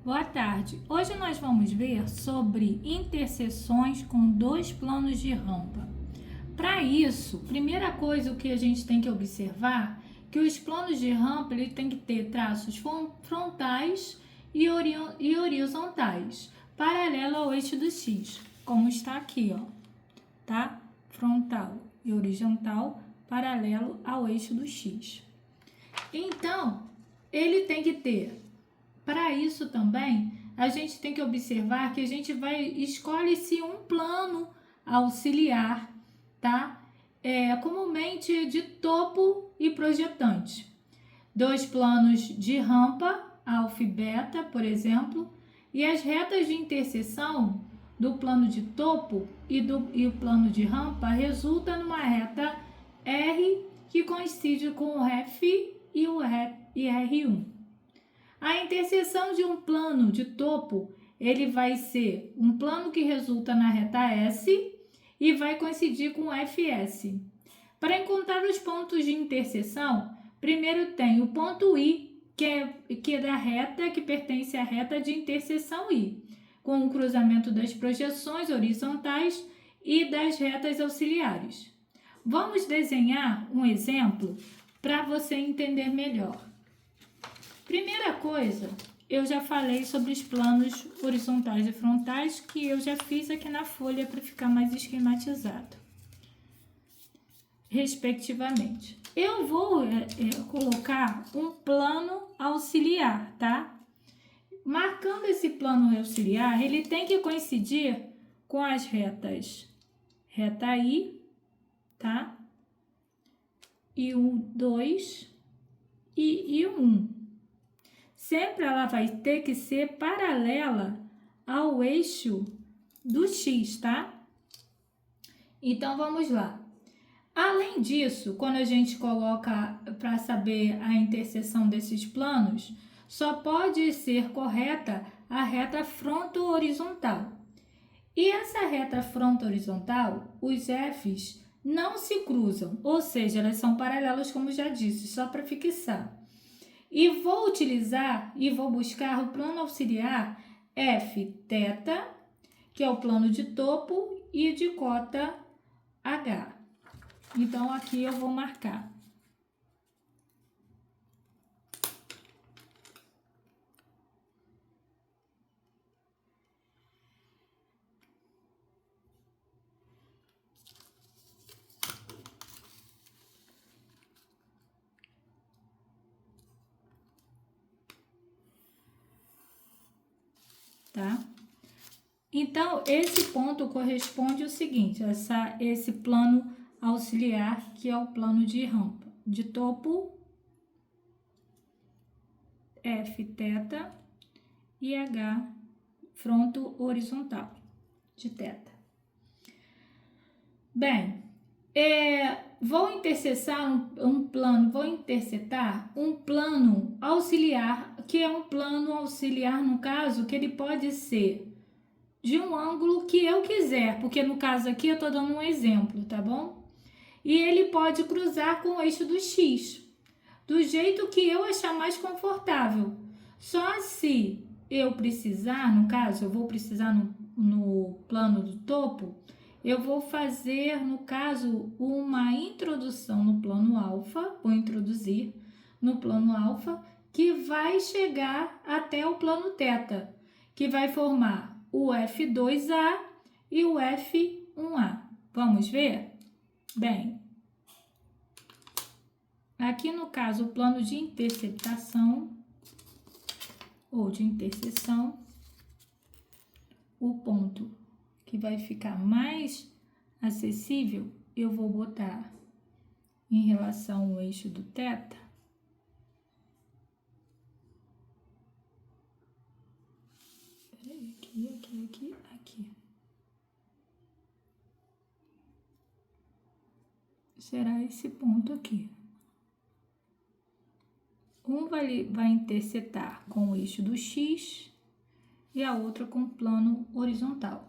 Boa tarde. Hoje nós vamos ver sobre interseções com dois planos de rampa. Para isso, primeira coisa o que a gente tem que observar que os planos de rampa ele tem que ter traços frontais e horizontais, paralelo ao eixo do X, como está aqui, ó, tá? Frontal e horizontal, paralelo ao eixo do X. Então, ele tem que ter. Para isso também, a gente tem que observar que a gente escolhe-se um plano auxiliar, tá? Comumente de topo e projetante. Dois planos de rampa, alfa e beta, por exemplo, e as retas de interseção do plano de topo e o plano de rampa resulta numa reta R que coincide com o F e o R1. A interseção de um plano de topo, ele vai ser um plano que resulta na reta S e vai coincidir com o FS. Para encontrar os pontos de interseção, primeiro tem o ponto I, que é da reta, que pertence à reta de interseção I, com o cruzamento das projeções horizontais e das retas auxiliares. Vamos desenhar um exemplo para você entender melhor. Primeira coisa, eu já falei sobre os planos horizontais e frontais, que eu já fiz aqui na folha para ficar mais esquematizado, respectivamente. Eu vou colocar um plano auxiliar, tá? Marcando esse plano auxiliar, ele tem que coincidir com as retas reta I, tá? E o 2 e o 1. Sempre ela vai ter que ser paralela ao eixo do X, tá? Então, vamos lá. Além disso, quando a gente coloca para saber a interseção desses planos, só pode ser correta a reta fronto-horizontal. E essa reta fronto-horizontal, os Fs não se cruzam, ou seja, elas são paralelas, como já disse, só para fixar. E vou utilizar e vou buscar o plano auxiliar Fθ, que é o plano de topo, e de cota H. Então, aqui eu vou marcar. Tá? Então, esse ponto corresponde ao seguinte, esse plano auxiliar, que é o plano de rampa, de topo, Fθ e H, fronto horizontal, de θ. Bem, vou intersetar um plano auxiliar, que é um plano auxiliar, no caso, que ele pode ser de um ângulo que eu quiser, porque no caso aqui eu estou dando um exemplo, tá bom? E ele pode cruzar com o eixo do X, do jeito que eu achar mais confortável. Só se eu precisar, no caso, eu vou precisar no plano do topo, eu vou fazer, no caso, uma introdução no plano alfa, vou introduzir no plano alfa, que vai chegar até o plano θ, que vai formar o F2A e o F1A. Vamos ver? Bem, aqui no caso, o plano de interceptação ou de interseção, o ponto que vai ficar mais acessível, eu vou botar em relação ao eixo do θ. Aqui. Será esse ponto aqui. Um vai intersetar com o eixo do X e a outra com o plano horizontal.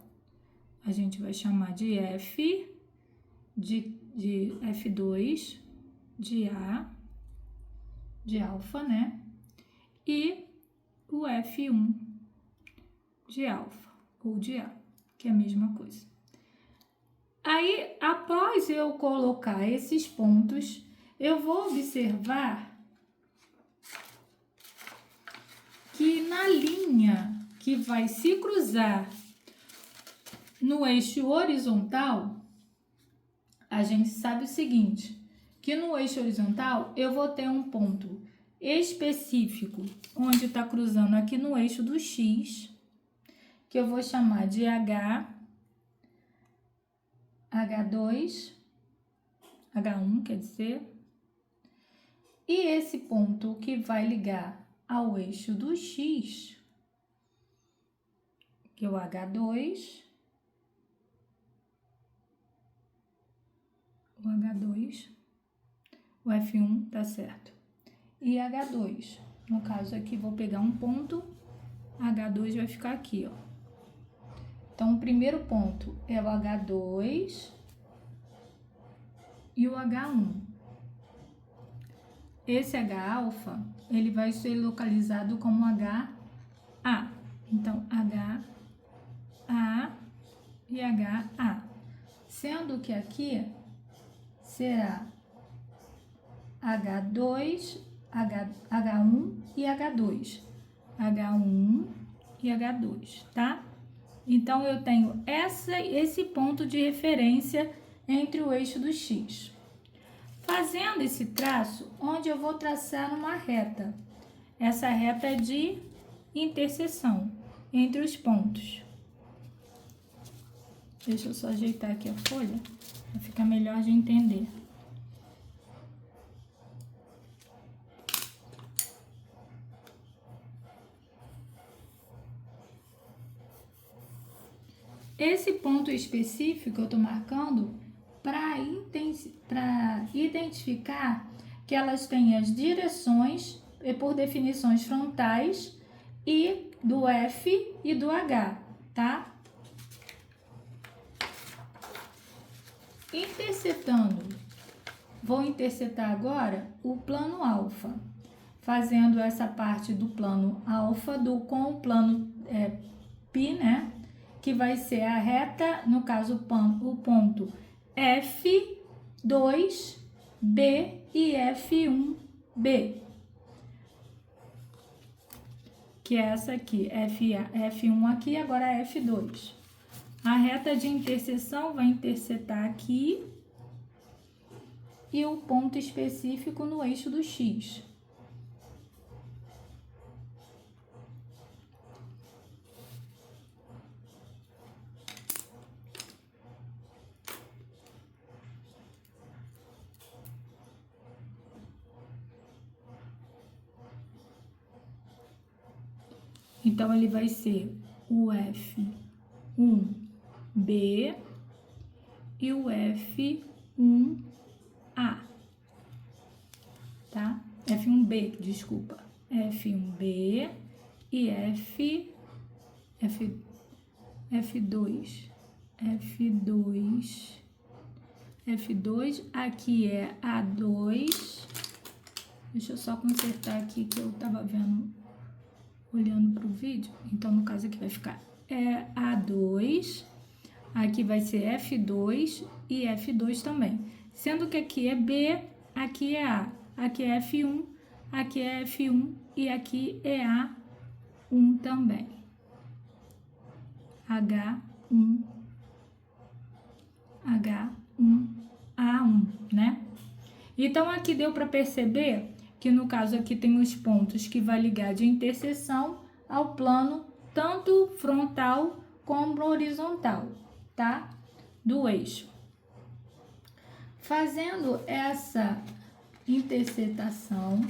A gente vai chamar de F, de F2, de A, de alfa, né? E o F1 de alfa, ou de A, que é a mesma coisa. Aí, após eu colocar esses pontos, eu vou observar que na linha que vai se cruzar no eixo horizontal, a gente sabe o seguinte, que no eixo horizontal eu vou ter um ponto específico, onde está cruzando aqui no eixo do X, que eu vou chamar de H2, H1 quer dizer, e esse ponto que vai ligar ao eixo do X, que é o H2, o F1, tá certo, e H2, no caso aqui vou pegar um ponto, H2 vai ficar aqui, ó. Então, o primeiro ponto é o H2 e o H1. Esse H-alfa, ele vai ser localizado como HA. Então, HA e HA. Sendo que aqui será H2, H1 e H2. H1 e H2, tá? Então, eu tenho esse ponto de referência entre o eixo do X. Fazendo esse traço, onde eu vou traçar uma reta. Essa reta é de interseção entre os pontos. Deixa eu só ajeitar aqui a folha, para ficar melhor de entender. Esse ponto específico eu estou marcando para identificar que elas têm as direções, por definições frontais, e do F e do H, tá? Intersetando, vou intersetar agora o plano alfa, fazendo essa parte do plano alfa com o plano π, né? Que vai ser a reta, no caso o ponto F2B e F1B, que é essa aqui, F1 aqui, agora F2. A reta de interseção vai intersetar aqui e o ponto específico no eixo do X. Então, ele vai ser o F1B e o F1A, tá? F1B, desculpa. F1B e F2, aqui é A2. Deixa eu só consertar aqui que eu tava vendo, olhando para o vídeo. Então, no caso aqui vai ficar A2, aqui vai ser F2 e F2 também. Sendo que aqui é B, aqui é A, aqui é F1, aqui é F1 e aqui é A1 também. H1, A1, né? Então, aqui deu para perceber que no caso aqui tem os pontos que vai ligar de interseção ao plano tanto frontal como horizontal, tá? Do eixo. Fazendo essa intersetação,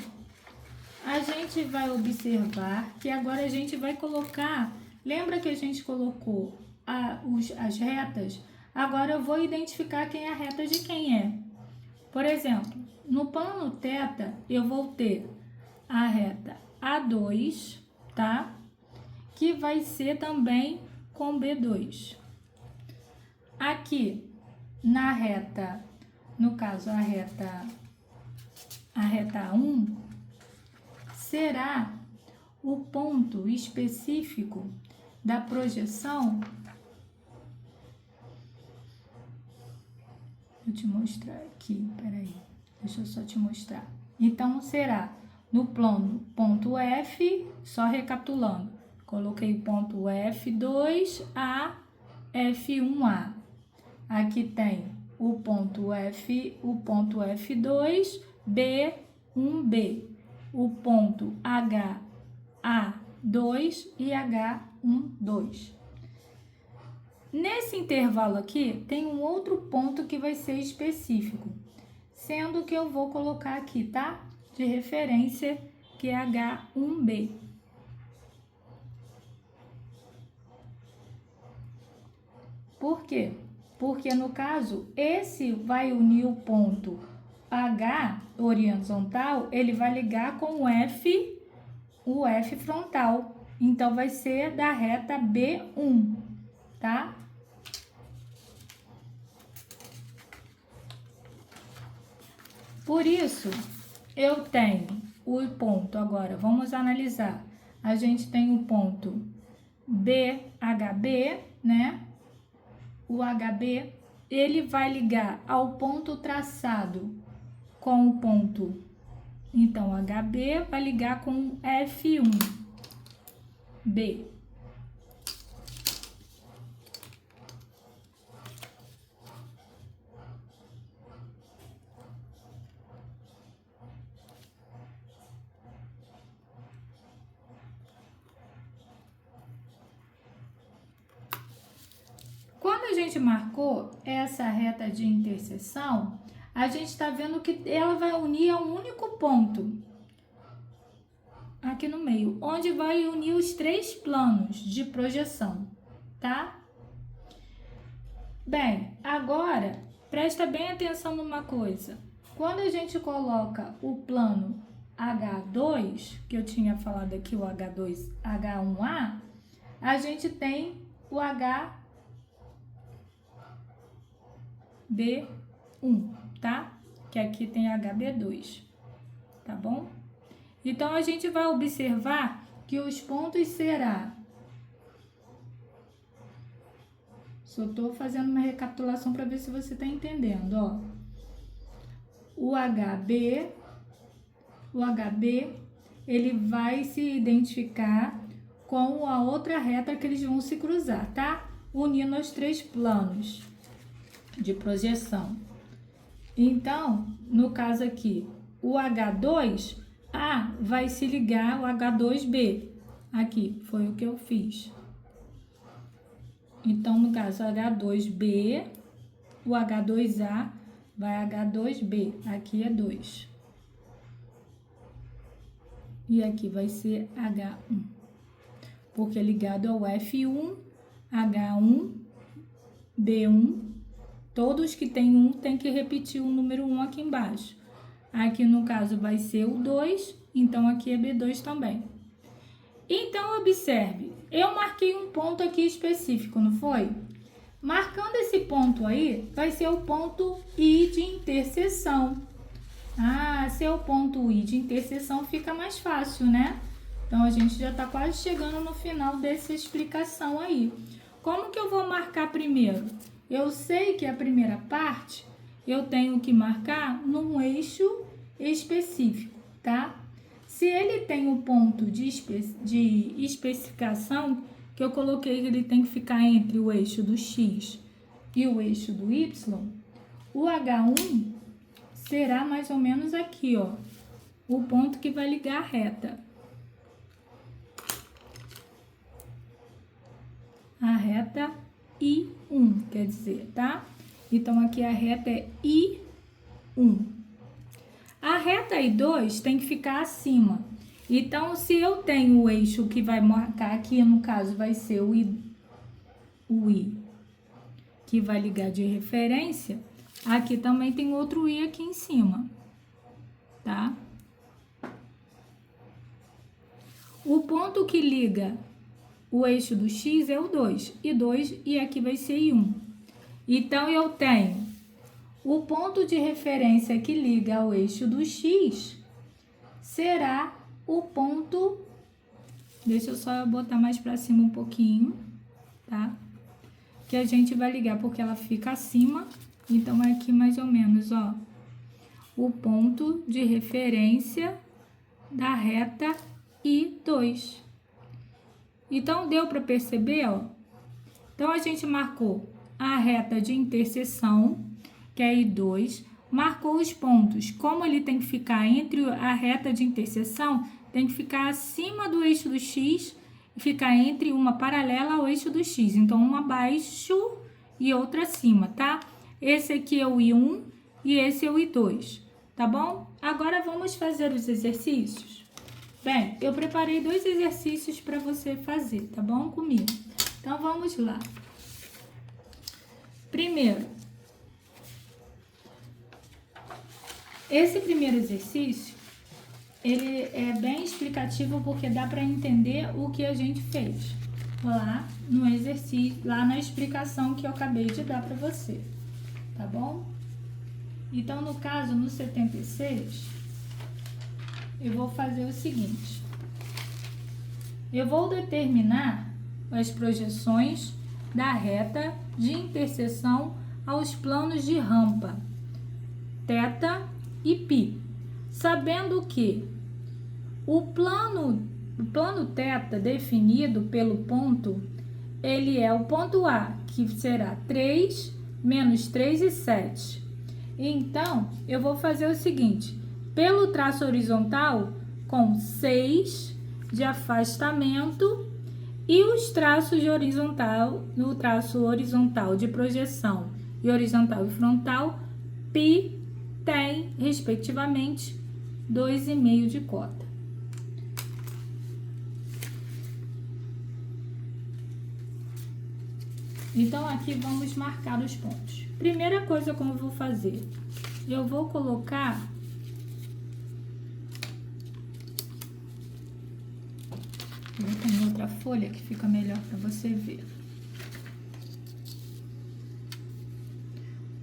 a gente vai observar que agora a gente vai colocar, lembra que a gente colocou as retas? Agora eu vou identificar quem é a reta de quem é. Por exemplo, no plano θ, eu vou ter a reta A2, tá? Que vai ser também com B2. Aqui, na reta, no caso, a reta A1, será o ponto específico da projeção, vou te mostrar aqui, peraí, deixa eu só te mostrar. Então, será no plano ponto F, só recapitulando, coloquei o ponto F2 a F1A. Aqui tem o ponto F2, B1B, o ponto HA2 e H12. Nesse intervalo aqui, tem um outro ponto que vai ser específico, sendo que eu vou colocar aqui, tá? De referência, que é H1B. Por quê? Porque, no caso, esse vai unir o ponto H horizontal, ele vai ligar com o F frontal. Então, vai ser da reta B1, tá? Por isso, eu tenho o ponto, agora, vamos analisar. A gente tem o ponto BHB, né? O HB, ele vai ligar ao ponto traçado com o ponto. Então, HB vai ligar com F1B. Quando a gente marcou essa reta de interseção, a gente está vendo que ela vai unir a um único ponto, aqui no meio, onde vai unir os 3 planos de projeção, tá? Bem, agora, presta bem atenção numa coisa. Quando a gente coloca o plano H2, que eu tinha falado aqui, o H2, H1A, a gente tem o HB1, tá? Que aqui tem HB2, tá bom? Então, a gente vai observar que os pontos será... Só tô fazendo uma recapitulação para ver se você tá entendendo, ó. O HB, ele vai se identificar com a outra reta que eles vão se cruzar, tá? Unindo os 3 planos de projeção. Então, no caso aqui, o H2A vai se ligar ao H2B. Aqui, foi o que eu fiz. Então, no caso, H2B, o H2A vai H2B. Aqui é 2. E aqui vai ser H1. Porque é ligado ao F1, H1, B1. Todos que tem 1 tem que repetir o número 1 aqui embaixo. Aqui no caso vai ser o 2, então aqui é B2 também. Então observe, eu marquei um ponto aqui específico, não foi? Marcando esse ponto aí, vai ser o ponto I de interseção. Ah, se é o ponto I de interseção fica mais fácil, né? Então a gente já está quase chegando no final dessa explicação aí. Como que eu vou marcar primeiro? Eu sei que a primeira parte eu tenho que marcar num eixo específico, tá? Se ele tem um ponto de especificação, que eu coloquei que ele tem que ficar entre o eixo do X e o eixo do Y, o H1 será mais ou menos aqui, ó, o ponto que vai ligar a reta. A reta I1, quer dizer, tá? Então, aqui a reta é I1. A reta I2 tem que ficar acima. Então, se eu tenho o eixo que vai marcar aqui, no caso, vai ser o I, que vai ligar de referência, aqui também tem outro I aqui em cima, tá? O ponto que liga o eixo do X é o 2, e aqui vai ser I1. Então, eu tenho o ponto de referência que liga ao eixo do X será o ponto Deixa eu só botar mais pra cima um pouquinho, tá? Que a gente vai ligar, porque ela fica acima. Então, é aqui mais ou menos, ó, o ponto de referência da reta I2. Então, deu para perceber, ó? Então, a gente marcou a reta de interseção, que é I2, marcou os pontos. Como ele tem que ficar entre a reta de interseção, tem que ficar acima do eixo do X e ficar entre uma paralela ao eixo do X. Então, uma abaixo e outra acima, tá? Esse aqui é o I1 e esse é o I2, tá bom? Agora, vamos fazer os exercícios. Bem, eu preparei 2 exercícios para você fazer, tá bom? Comigo. Então, vamos lá. Primeiro, esse primeiro exercício, ele é bem explicativo porque dá para entender o que a gente fez lá no exercício, lá na explicação que eu acabei de dar para você, tá bom? Então, no caso, no 76, eu vou fazer o seguinte. Eu vou determinar as projeções da reta de interseção aos planos de rampa, θ e π, sabendo que o plano θ definido pelo ponto, ele é o ponto A, que será 3, menos 3 e 7. Então, eu vou fazer o seguinte, pelo traço horizontal, com 6 de afastamento, e os traços de horizontal, no traço horizontal de projeção e horizontal e frontal, π tem, respectivamente, 2,5 de cota. Então, aqui vamos marcar os pontos. Primeira coisa que eu vou fazer, eu vou colocar eu tenho outra folha que fica melhor para você ver.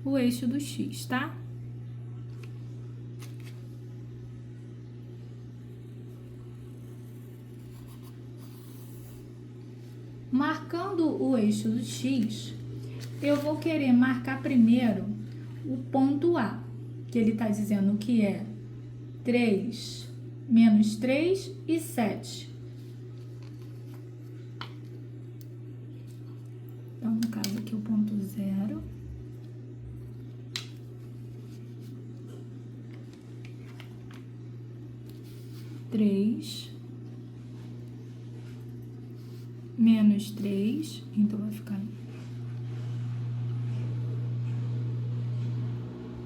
O eixo do X, tá? Marcando o eixo do X, eu vou querer marcar primeiro o ponto A, que ele está dizendo que é 3, menos 3 e 7. Então, no caso aqui, o ponto 0. Três, menos 3, então vai ficar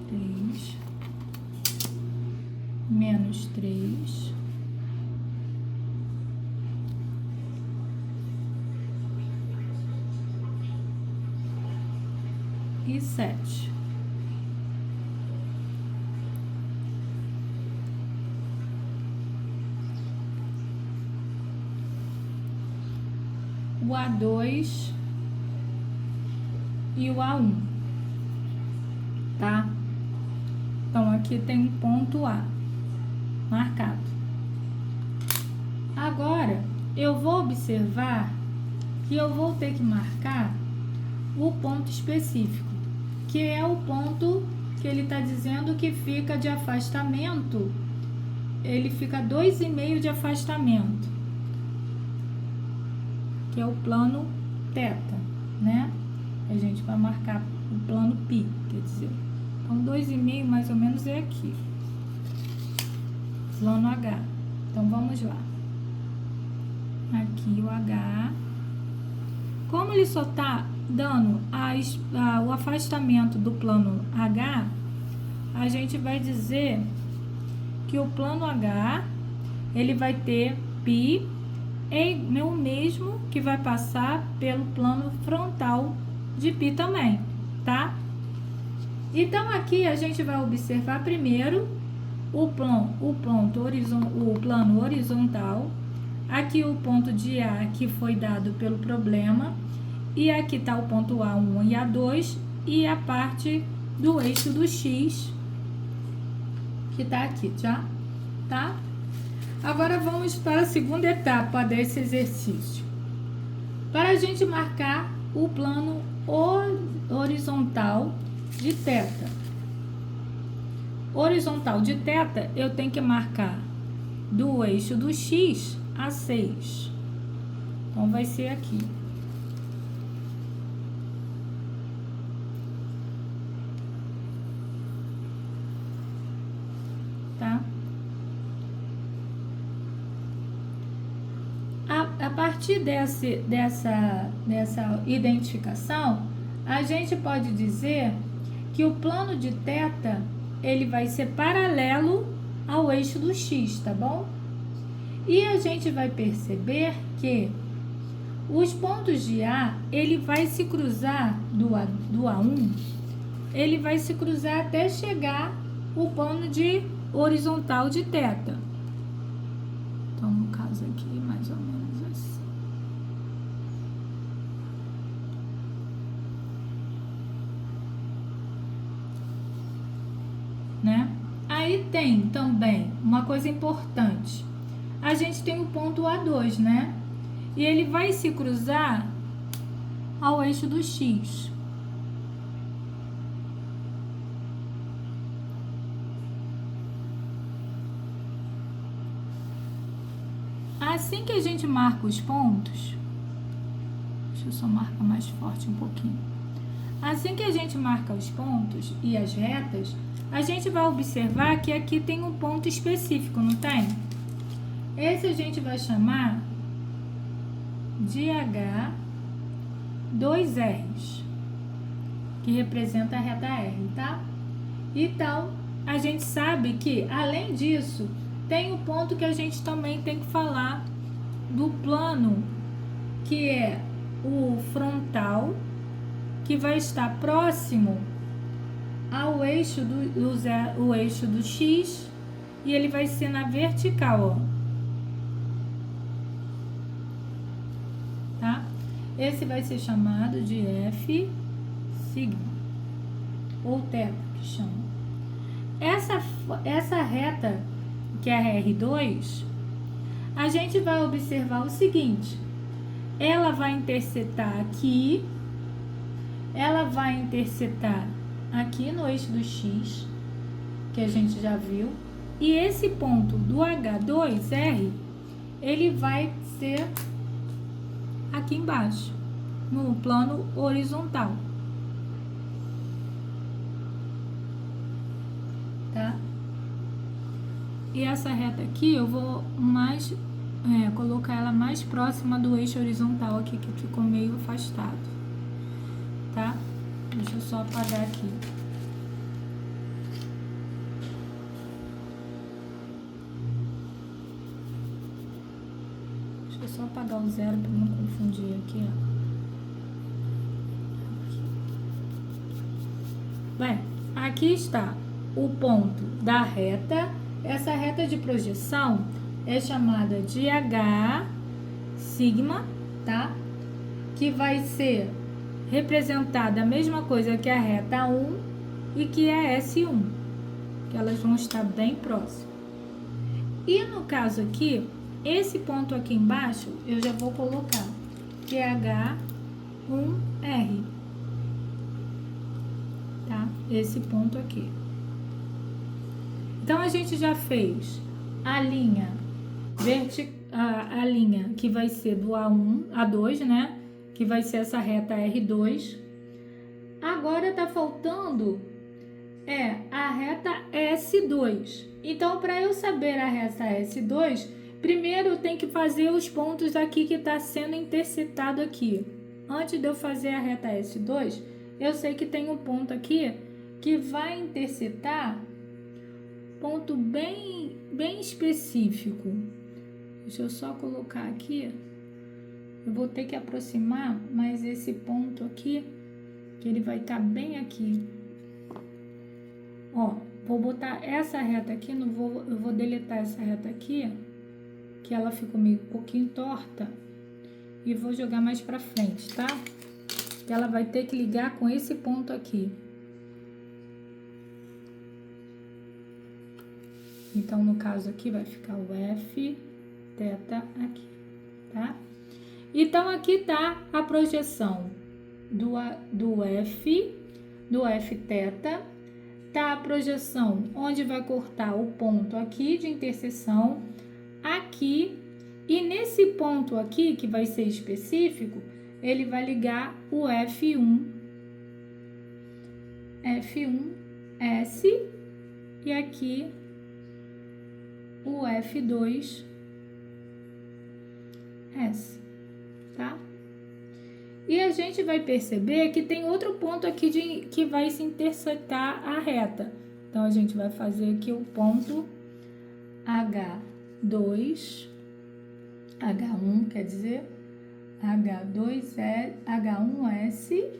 3, menos 3, e 7. O A2 e o A1, tá? Então, aqui tem um ponto A marcado. Agora, eu vou observar que eu vou ter que marcar o ponto específico, que é o ponto que ele está dizendo que fica de afastamento, ele fica 2,5 de afastamento, que é o plano θ, né? A gente vai marcar o plano π, quer dizer. Então, 2,5 mais ou menos é aqui. Plano H. Então, vamos lá. Aqui o H. Como ele só tá dando o afastamento do plano H, a gente vai dizer que o plano H, ele vai ter π é o mesmo que vai passar pelo plano frontal de π também, tá? Então, aqui a gente vai observar primeiro o plano horizontal, aqui o ponto de A que foi dado pelo problema, e aqui está o ponto A1 e A2, e a parte do eixo do X, que está aqui, já, tá? Agora vamos para a segunda etapa desse exercício. Para a gente marcar o plano horizontal de θ. Horizontal de θ, eu tenho que marcar do eixo do X a 6. Então, vai ser aqui. Tá? A partir dessa identificação, a gente pode dizer que o plano de θ, ele vai ser paralelo ao eixo do X, tá bom? E a gente vai perceber que os pontos de A, ele vai se cruzar do A1, ele vai se cruzar até chegar o plano de horizontal de θ. Então, no caso aqui, mais ou menos assim. Né? Aí tem também uma coisa importante. A gente tem um ponto A2, né? E ele vai se cruzar ao eixo do X. Assim que a gente marca os pontos, deixa eu só marcar mais forte um pouquinho. Assim que a gente marca os pontos e as retas, a gente vai observar que aqui tem um ponto específico, não tem? Esse a gente vai chamar de H2Rs, que representa a reta R, tá? Então, a gente sabe que, além disso, tem um ponto que a gente também tem que falar do plano, que é o frontal, que vai estar próximo ao eixo o eixo do X, e ele vai ser na vertical, ó. Tá? Esse vai ser chamado de F sigma, ou θ, que chama. Essa reta, que é a R2, a gente vai observar o seguinte: ela vai intersetar aqui, ela vai intersetar aqui no eixo do X, que a gente já viu, e esse ponto do H2R, ele vai ser aqui embaixo, no plano horizontal. Tá? E essa reta aqui eu vou colocar ela mais próxima do eixo horizontal aqui, que ficou meio afastado. Tá? Deixa eu só apagar aqui. Deixa eu só apagar o zero para não confundir aqui, ó. Bem, aqui está o ponto da reta. Essa reta de projeção é chamada de H sigma, tá? Que vai ser representada a mesma coisa que a reta 1 e que é a S1, que elas vão estar bem próximas. E no caso aqui, esse ponto aqui embaixo, eu já vou colocar, que é H1R, tá? Esse ponto aqui. Então, a gente já fez a linha a linha que vai ser do A2, né? Que vai ser essa reta R2. Agora tá faltando a reta S2. Então, para eu saber a reta S2, primeiro eu tenho que fazer os pontos aqui que está sendo intersetado aqui. Antes de eu fazer a reta S2, eu sei que tem um ponto aqui que vai intersetar ponto bem específico. Deixa eu só colocar aqui. Eu vou ter que aproximar mais esse ponto aqui, que ele vai estar bem aqui. Ó, vou botar essa reta aqui, eu vou deletar essa reta aqui, que ela ficou meio um pouquinho torta, e vou jogar mais pra frente, tá? Ela vai ter que ligar com esse ponto aqui. Então, no caso aqui, vai ficar o F θ aqui, tá? Então, aqui tá a projeção do F θ, tá a projeção onde vai cortar o ponto aqui de interseção, aqui, e nesse ponto aqui, que vai ser específico, ele vai ligar o F1S e aqui o F2S, tá? E a gente vai perceber que tem outro ponto aqui que vai se intersetar a reta. Então, a gente vai fazer aqui o ponto H1, quer dizer, H1S, H1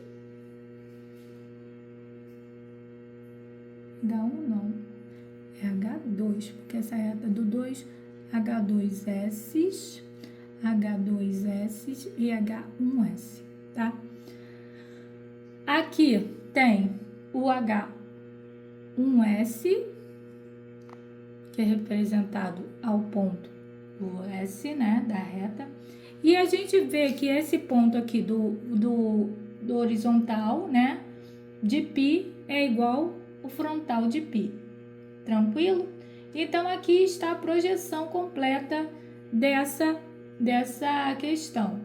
não, é H2, porque essa reta do 2, H2S e H1S, tá? Aqui tem o H1S, que é representado ao ponto do S, né, da reta. E a gente vê que esse ponto aqui do horizontal, né, de π é igual o frontal de π. Tranquilo? Então, aqui está a projeção completa dessa questão,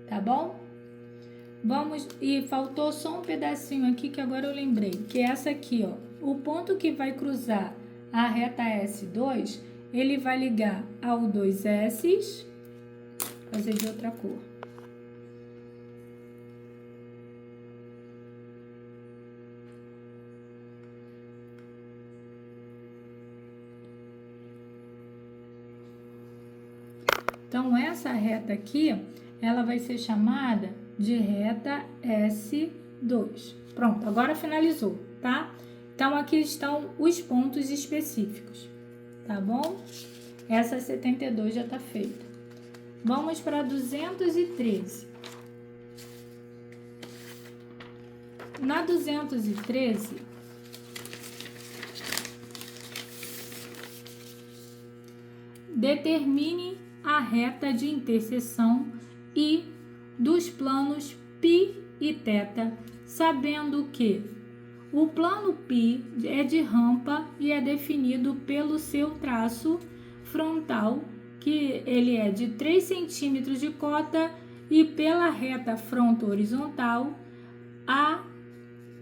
tá bom? Vamos, e faltou só um pedacinho aqui que agora eu lembrei, que é essa aqui, ó. O ponto que vai cruzar a reta S2, ele vai ligar ao 2S, fazer de outra cor. Então, essa reta aqui, ela vai ser chamada de reta S2. Pronto, agora finalizou, tá? Então, aqui estão os pontos específicos, tá bom? Essa 72 já tá feita. Vamos para 213. Na 213, determine a reta de interseção e dos planos π e θ, sabendo que o plano π é de rampa e é definido pelo seu traço frontal, que ele é de 3 centímetros de cota, e pela reta fronto-horizontal,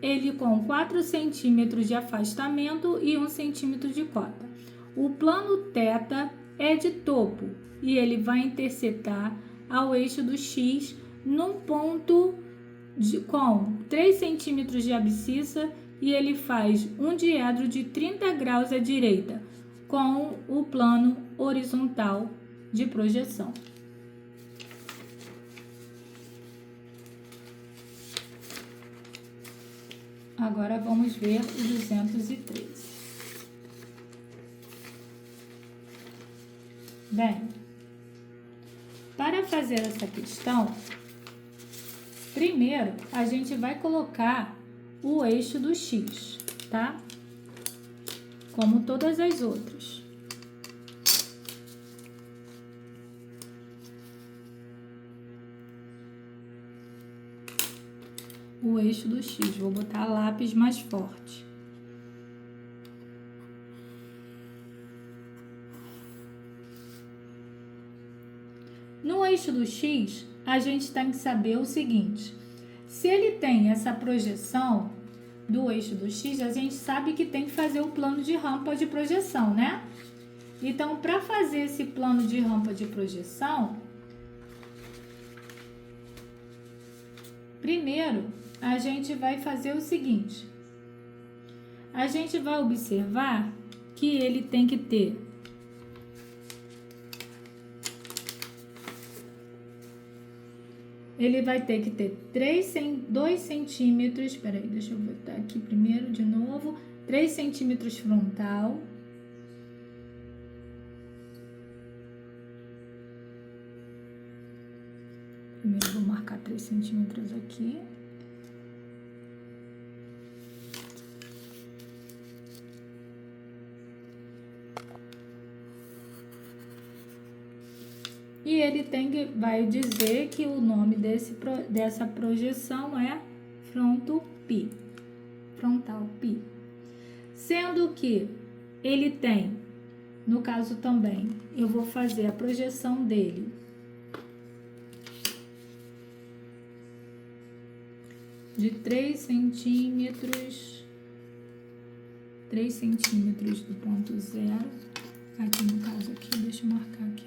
ele com 4 centímetros de afastamento e 1 centímetro de cota. O plano θ é de topo e ele vai intersetar ao eixo do X num ponto com 3 centímetros de abscissa, e ele faz um diedro de 30 graus à direita com o plano horizontal de projeção. Agora vamos ver o 213. Bem, para fazer essa questão, primeiro a gente vai colocar o eixo do X, tá? Como todas as outras. O eixo do X, vou botar lápis mais forte. No eixo do X, a gente tem que saber o seguinte: se ele tem essa projeção do eixo do X, a gente sabe que tem que fazer o plano de rampa de projeção, né? Então, para fazer esse plano de rampa de projeção, primeiro a gente vai fazer o seguinte: a gente vai observar que ele tem que ter vai ter que ter 2 centímetros, peraí, deixa eu botar aqui primeiro de novo, 3 centímetros frontal, primeiro vou marcar 3 centímetros aqui, ele vai dizer que o nome dessa projeção é frontal P. Sendo que ele tem, no caso também, eu vou fazer a projeção dele de 3 centímetros do ponto zero, aqui no caso aqui, deixa eu marcar aqui.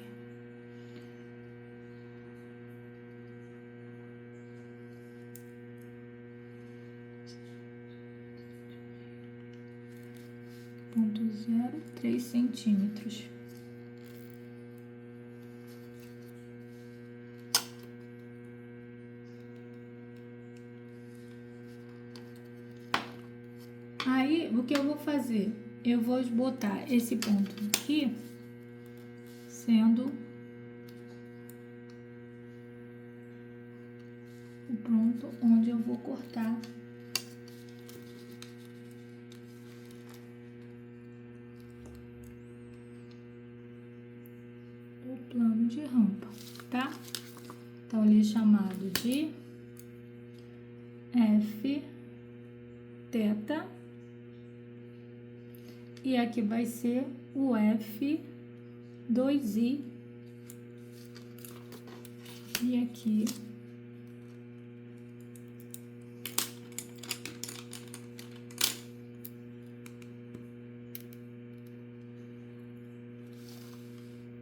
Ponto zero, 3 centímetros. Aí, o que eu vou fazer? Eu vou botar esse ponto aqui, sendo o ponto onde eu vou cortar o plano de rampa, tá? Então, ele é chamado de F θ. E aqui vai ser o F2i. E aqui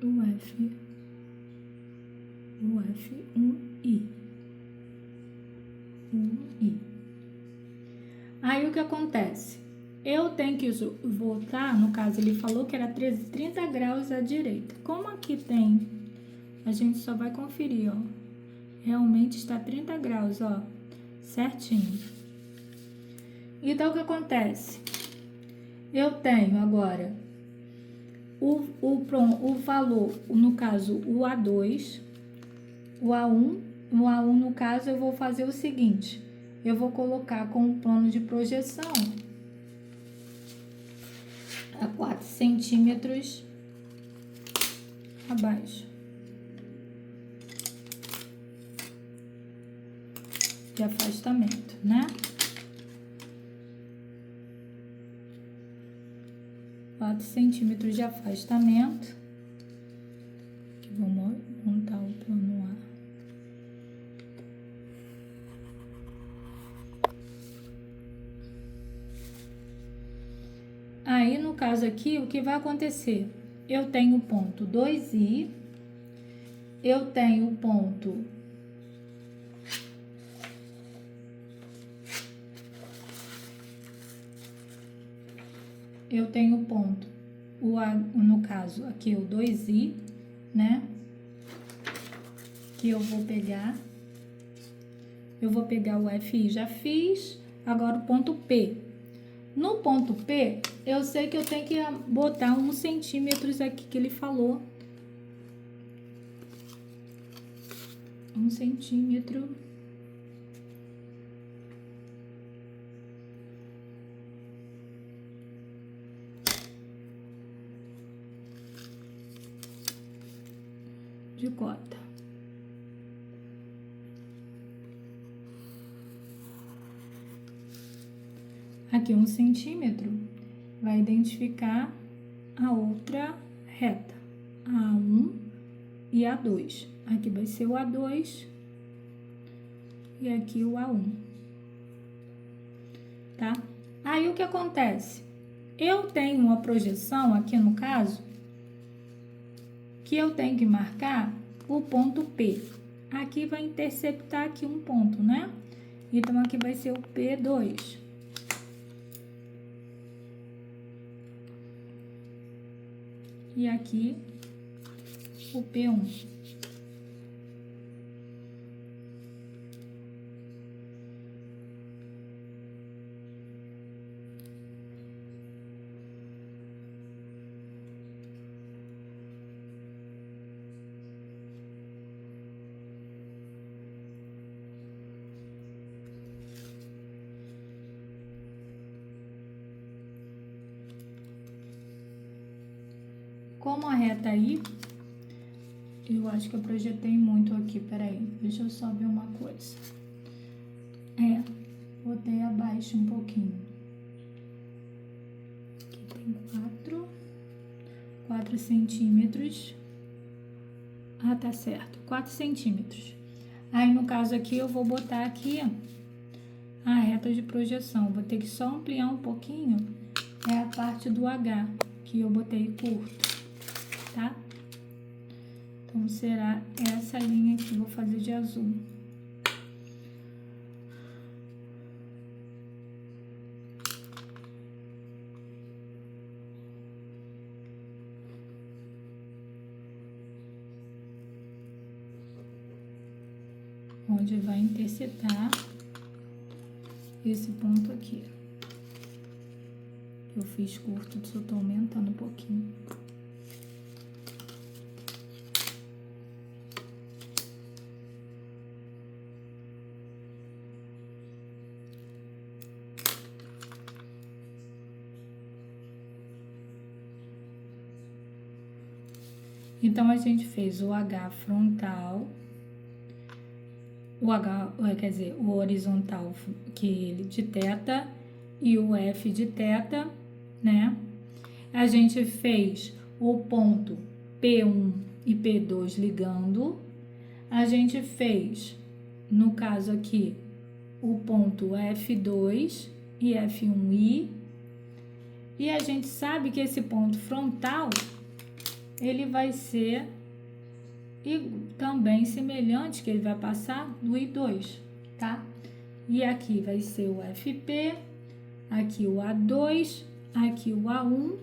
o F1i. Aí o que acontece? Eu tenho que voltar, no caso ele falou que era 30 graus à direita. Como aqui tem, a gente só vai conferir, ó. Realmente está 30 graus, ó, certinho. Então, o que acontece? Eu tenho agora o valor, no caso, o A2, o A1. No A1, no caso, eu vou fazer o seguinte. Eu vou colocar com o plano de projeção a 4 centímetros abaixo de afastamento, né? 4 centímetros de afastamento. Aqui vamos montar o plano A. Aí, no caso aqui, o que vai acontecer? Eu tenho o ponto 2i, eu tenho o ponto o A, no caso aqui o 2i, né? Que eu vou pegar o FI, já fiz, agora o ponto P. No ponto P, eu sei que eu tenho que botar 1 centímetro aqui que ele falou. 1 centímetro. De cota. Aqui 1 centímetro vai identificar a outra reta, a A1 e A2. Aqui vai ser o A2 e aqui o A1, tá? Aí o que acontece? Eu tenho uma projeção aqui no caso que eu tenho que marcar o ponto P. Aqui vai interceptar aqui um ponto, né? Então aqui vai ser o P2. E aqui o P1. Como a reta aí Eu acho que eu projetei muito aqui, peraí. Deixa eu só ver uma coisa. Botei abaixo um pouquinho. Aqui tem 4 centímetros. Ah, tá certo, 4 centímetros. Aí, no caso aqui, eu vou botar aqui a reta de projeção. Vou ter que só ampliar um pouquinho, é a parte do H, que eu botei curto, tá? Então, será essa linha aqui, vou fazer de azul. Onde vai interceptar esse ponto aqui. Eu fiz curto, só tô aumentando um pouquinho. Então, a gente fez o H frontal, o horizontal, que ele de teta, e o F de teta, né? A gente fez o ponto P1 e P2 ligando. A gente fez, no caso aqui, o ponto F2 e F1I. E a gente sabe que esse ponto frontal, ele vai ser também semelhante, que ele vai passar do I2, tá? E aqui vai ser o FP, aqui o A2, aqui o A1.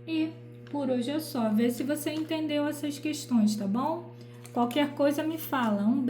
E por hoje é só. Vê se você entendeu essas questões, tá bom? Qualquer coisa me fala. Um beijo.